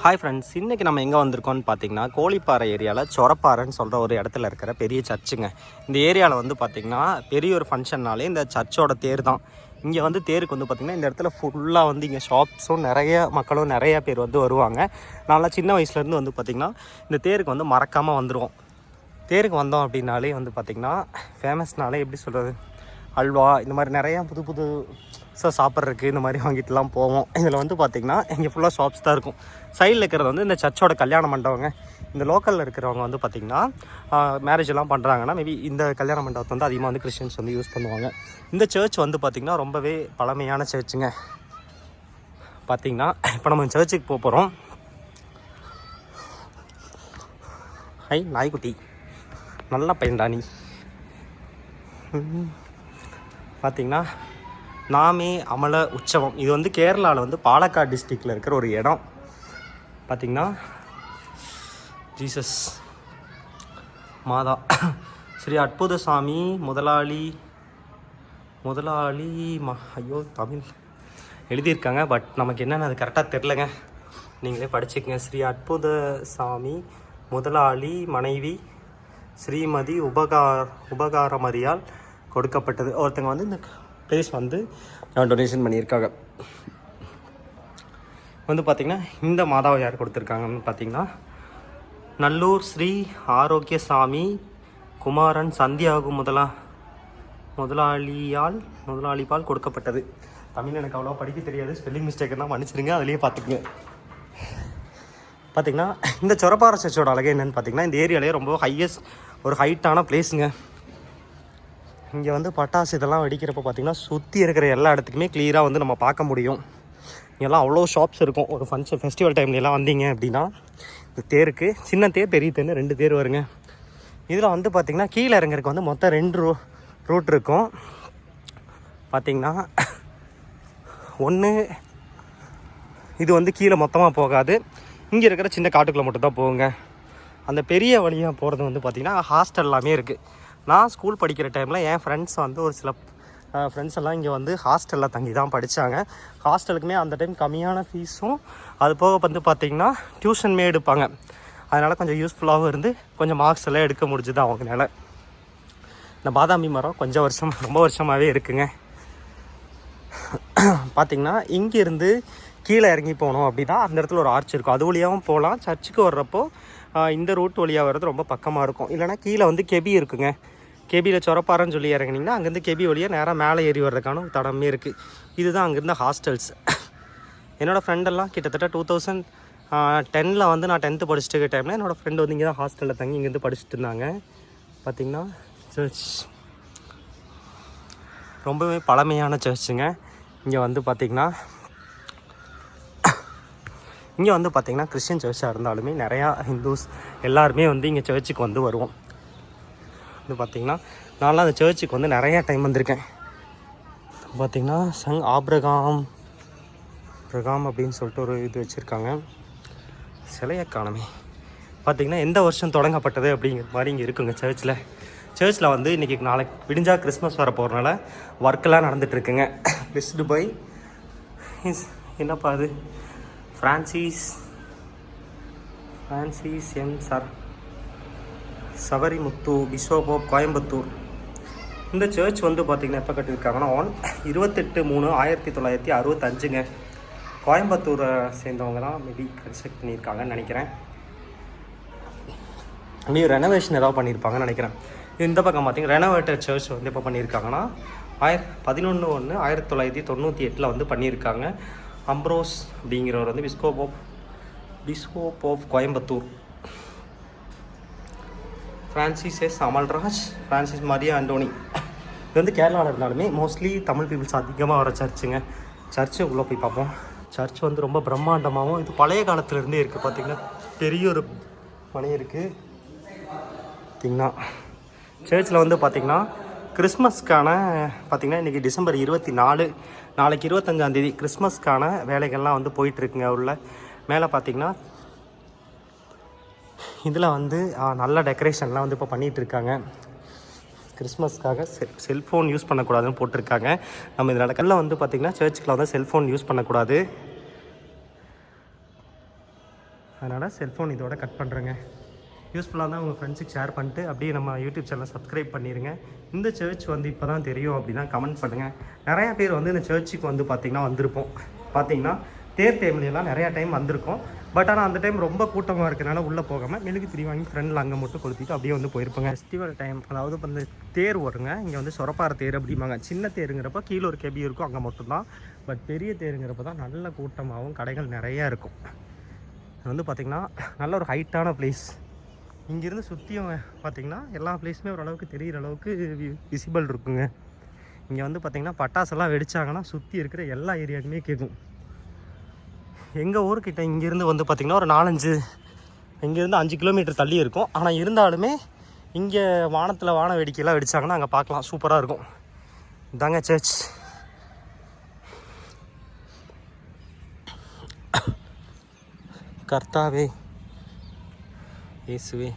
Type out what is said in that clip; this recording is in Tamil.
ஹாய் ஃப்ரெண்ட்ஸ், இன்றைக்கி நம்ம எங்கே வந்திருக்கோம்னு பார்த்தீங்கன்னா கோழிப்பாறை ஏரியாவில் சொரப்பாறைன்னு சொல்கிற ஒரு இடத்துல இருக்கிற பெரிய சர்ச்சுங்க. இந்த ஏரியாவில் வந்து பார்த்திங்கன்னா பெரிய ஒரு ஃபங்க்ஷன்னாலே இந்த சர்ச்சோட தேர் தான். இங்கே வந்து தேருக்கு வந்து பார்த்திங்கன்னா இந்த இடத்துல ஃபுல்லாக வந்து இங்கே ஷாப்ஸும் நிறைய மக்களும் நிறையா பேர் வந்து வருவாங்க. நல்லா சின்ன வயசுலேருந்து வந்து பார்த்திங்கன்னா இந்த தேருக்கு வந்து மறக்காமல் வந்துடுவோம். தேருக்கு வந்தோம் அப்படின்னாலே வந்து பார்த்திங்கன்னா ஃபேமஸ்னாலே எப்படி சொல்கிறது, அல்வா இந்த மாதிரி நிறையா புது புது சாப்பிட்றதுக்கு இந்த மாதிரி வாங்கிட்டுலாம் போவோம். இதில் வந்து பார்த்திங்கன்னா இங்கே ஃபுல்லாக ஷாப்ஸ் தான் இருக்கும். சைடில் இருக்கிறது வந்து இந்த சர்ச்சோட கல்யாண மண்டபங்க. இந்த லோக்கலில் இருக்கிறவங்க வந்து பார்த்திங்கன்னா மேரேஜ் எல்லாம் பண்ணுறாங்கன்னா மேபி இந்த கல்யாண மண்டபத்தை வந்து அதிகமாக வந்து கிறிஸ்டியன்ஸ் வந்து யூஸ் பண்ணுவாங்க. இந்த சர்ச் வந்து பார்த்திங்கன்னா ரொம்பவே பழமையான சர்ச்சுங்க. பார்த்திங்கன்னா இப்போ நம்ம சர்ச்சுக்கு போக போகிறோம். ஹை நாய்க்குட்டி, நல்லா பையன்டா நீ. பார்த்திங்கன்னா நாமே அமல உற்சவம், இது வந்து கேரளாவில் வந்து பாலக்காடு டிஸ்ட்ரிக்டில் இருக்கிற ஒரு இடம். பார்த்திங்கன்னா ஜீசஸ் மாதா ஸ்ரீ அற்புதசாமி முதலாளி ஐயோ தமிழ் எழுதியிருக்காங்க, பட் நமக்கு என்னென்னு அது கரெக்டாக தெரிலங்க, நீங்களே படிச்சுக்கங்க. ஸ்ரீ அற்புதசாமி முதலாளி மனைவி ஸ்ரீமதி உபகாரமரியால் கொடுக்கப்பட்டது. ஒருத்தங்க வந்து இந்த பிளேஸ் வந்து டொனேஷன் பண்ணியிருக்காங்க. வந்து பார்த்திங்கன்னா இந்த மாதாவை யார் கொடுத்துருக்காங்கன்னு பார்த்திங்கன்னா நல்லூர் ஸ்ரீ ஆரோக்கியசாமி குமாரன் சந்தியாகு முதலாளிபால் கொடுக்கப்பட்டது. தமிழ் எனக்கு அவ்வளோ படிக்க தெரியாது, ஸ்பெல்லிங் மிஸ்டேக் தான் மன்னிச்சிடுங்க, அதுலேயே பார்த்துக்குங்க. பார்த்திங்கன்னா இந்த சொரப்பாறை சர்ச்சோட அழகே என்னென்னு பார்த்திங்கன்னா இந்த ஏரியாலேயே ரொம்ப ஒரு ஹைட்டான பிளேஸுங்க. இங்கே வந்து பட்டாசு இதெல்லாம் வெடிக்கிறப்ப பார்த்திங்கன்னா சுற்றி இருக்கிற எல்லா இடத்துக்குமே கிளியராக வந்து நம்ம பார்க்க முடியும். இங்கெல்லாம் அவ்வளோ ஷாப்ஸ் இருக்கும். ஒரு ஃபெஸ்டிவல் டைம்லலாம் வந்தீங்க அப்படின்னா இந்த தேருக்கு சின்ன தேர் பெரிய தேர்னு 2 தேர் வருங்க. இதில் வந்து பார்த்திங்கன்னா கீழே இறங்குறதுக்கு வந்து மொத்தம் 2 ரூட் இருக்கும். பார்த்திங்கன்னா ஒன்று இது வந்து கீழே மொத்தமாக போகாது, இங்கே இருக்கிற சின்ன காட்டுக்குள்ளே மட்டும்தான் போகுங்க. அந்த பெரிய வழியாக போகிறது வந்து பார்த்திங்கன்னா ஹாஸ்டல் எல்லாமே இருக்குது. நான் ஸ்கூல் படிக்கிற டைமில் என் ஃப்ரெண்ட்ஸ் வந்து ஒரு சில ஃப்ரெண்ட்ஸ் எல்லாம் இங்கே வந்து ஹாஸ்டலில் தங்கி தான் படித்தாங்க. ஹாஸ்டலுக்குமே அந்த டைம் கம்மியான ஃபீஸும் அது போக வந்து பார்த்திங்கன்னா டியூஷன்மே எடுப்பாங்க. அதனால் கொஞ்சம் யூஸ்ஃபுல்லாகவும் இருந்து கொஞ்சம் மார்க்ஸ் எல்லாம் எடுக்க முடிஞ்சுது அவங்களால. இந்த பாதாமி மரம் ரொம்ப வருஷமாகவே இருக்குங்க. பார்த்திங்கன்னா இங்கேருந்து கீழே இறங்கி போனோம் அப்படின்னா அந்த இடத்துல ஒரு ஆர்ச் இருக்கும், அது வழியாகவும் போகலாம். சர்ச்சுக்கு வர்றப்போ இந்த ரூட் வழியாக வர்றது ரொம்ப பக்கமாக இருக்கும். இல்லைனா கீழே வந்து கெபி இருக்குங்க. கெபியில் சொரப்பாறைன்னு சொல்லி இறங்கினீங்கன்னா அங்கேருந்து கெபி வழியாக நேராக மேலே ஏறி வர்றதுக்கான தடமே இருக்குது. இதுதான் அங்கேருந்த ஹாஸ்டல்ஸ். என்னோடய ஃப்ரெண்டெல்லாம் கிட்டத்தட்ட 2010 வந்து நான் 10th படிச்சுட்டு இருக்க டைமில் என்னோடய ஃப்ரெண்டு வந்து இங்கே தான் ஹாஸ்டலில் தங்கி இங்கேருந்து படிச்சுட்டு இருந்தாங்க. பார்த்திங்கன்னா சர்ச் ரொம்பவே பழமையான சர்ச்சுங்க. இங்கே வந்து பார்த்திங்கன்னா கிறிஸ்டியன் சர்ச்சாக இருந்தாலுமே நிறையா ஹிந்துஸ் எல்லாருமே வந்து இங்கே சர்ச்சுக்கு வந்து வருவோம். இது பார்த்திங்கன்னா நான்லாம் அந்த சர்ச்சுக்கு வந்து நிறையா டைம் வந்திருக்கேன். பார்த்திங்கன்னா ஆப்ரகாம் அப்படின்னு சொல்லிட்டு ஒரு இது வச்சுருக்காங்க, சிலையை காணமே. பார்த்திங்கன்னா எந்த வருஷம் தொடங்கப்பட்டது அப்படிங்கிற மாதிரி இங்கே இருக்குங்க சர்ச்சில் வந்து இன்றைக்கி நாளைக்கு விடிஞ்சா கிறிஸ்மஸ் வர போகிறனால ஒர்க்கெல்லாம் நடந்துகிட்ருக்குங்க. பெஸ்டு பை என்னப்பா அது Francis M Savarimuthu bishop of Coimbatore. இந்த சர்ச் வந்து பார்த்திங்கன்னா எப்போ கட்டியிருக்காங்கன்னா 28/3/1965ங்க. கோயம்புத்தூரை சேர்ந்தவங்க தான் மேபி கன்ஸ்ட்ரக்ட் பண்ணியிருக்காங்கன்னு நினைக்கிறேன். மேபி ரெனோவேஷன் ஏதாவது பண்ணியிருப்பாங்கன்னு நினைக்கிறேன். இந்த பக்கம் பார்த்திங்கன்னா ரெனோவேட்டட் சர்ச் வந்து எப்போ பண்ணியிருக்காங்கன்னா 11/1/1998 வந்து பண்ணியிருக்காங்க. அம்ப்ரோஸ் அப்படிங்கிறவர் வந்து bishop of Coimbatore. Francis Amalraj, Francis Maria Antony. இது வந்து கேரளாவில் இருந்தாலுமே மோஸ்ட்லி தமிழ் பீப்புள்ஸ் அதிகமாக வர சர்ச்சுங்க. சர்ச்சு உள்ளே போய் பார்ப்போம். சர்ச் வந்து ரொம்ப பிரம்மாண்டமாகவும் இது பழைய காலத்துலேருந்தே இருக்குது. பார்த்திங்கன்னா பெரிய ஒரு மனை இருக்குது. பார்த்திங்கன்னா சர்ச்சில் வந்து பார்த்திங்கன்னா கிறிஸ்மஸ்க்கான பார்த்திங்கன்னா இன்றைக்கி டிசம்பர் 24, நாளைக்கு 25ஆம் தேதி கிறிஸ்மஸ்க்கான வேலைகள்லாம் வந்து போயிட்டுருக்குங்க. உள்ள மேலே பார்த்திங்கன்னா இதில் வந்து நல்ல டெக்கரேஷன்லாம் வந்து இப்போ பண்ணிகிட்ருக்காங்க. கிறிஸ்மஸ்க்காக செல்ஃபோன் யூஸ் பண்ணக்கூடாதுன்னு போட்டிருக்காங்க. நம்ம இதனால் கல்ல வந்து பார்த்திங்கன்னா சர்ச்சுக்கில் வந்து செல்ஃபோன் யூஸ் பண்ணக்கூடாது. அதனால் செல்ஃபோன் இதோட கட் பண்ணுறேங்க. யூஸ்ஃபுல்லாக தான் உங்கள் ஃப்ரெண்ட்ஸுக்கு ஷேர் பண்ணிட்டு அப்படியே நம்ம யூடியூப் சேனலை சப்ஸ்கிரைப் பண்ணிடுங்க. இந்த சர்ச் வந்து இப்போ தான் தெரியும் அப்படின்னா கமெண்ட் பண்ணுங்கள். நிறையா பேர் வந்து இந்த சர்ச்சுக்கு வந்து பார்த்திங்கன்னா வந்திருப்போம். பார்த்திங்கன்னா தேர் டைம்லாம் நிறையா டைம் வந்திருக்கோம். பட் ஆனால் அந்த டைம் ரொம்ப கூட்டமாக இருக்கிறனால உள்ளே போகாமல் மெழுகு திரி வாங்கி ஃப்ரெண்டில் அங்கே மட்டும் கொளுத்திட்டு அப்படியே வந்து போயிருப்போங்க. ஃபெஸ்டிவல் டைம் அதாவது வந்து தேர் வருங்க. இங்கே வந்து சொரப்பாறை தேர் அப்படிம்பாங்க. சின்ன தேருங்கிறப்ப கீழே ஒரு கெபி இருக்கும், அங்கே மட்டும்தான். பட் பெரிய தேருங்கிறப்ப தான் நல்ல கூட்டமாகவும் கடைகள் நிறையா இருக்கும். இது வந்து பார்த்திங்கன்னா நல்ல ஒரு ஹைட்டான பிளேஸ். இங்கேருந்து சுற்றியும் பார்த்திங்கன்னா எல்லா பிளேஸுமே ஓரளவுக்கு தெரிகிற அளவுக்கு விசிபிள் இருக்குங்க. இங்கே வந்து பார்த்திங்கன்னா பட்டாசெல்லாம் வெடித்தாங்கன்னா சுற்றி இருக்கிற எல்லா ஏரியாவுமே கேட்கும். எங்கள் ஊர்கிட்ட இங்கேருந்து வந்து பார்த்திங்கன்னா ஒரு 4-5 இங்கேருந்து 5 கிலோமீட்டர் தள்ளி இருக்கும். ஆனால் இருந்தாலுமே இங்கே வானத்தில் வான வேடிக்கையெல்லாம் வெடித்தாங்கன்னா அங்கே பார்க்கலாம், சூப்பராக இருக்கும். இதாங்க சர்ச். கர்த்தாவே இயேசுவே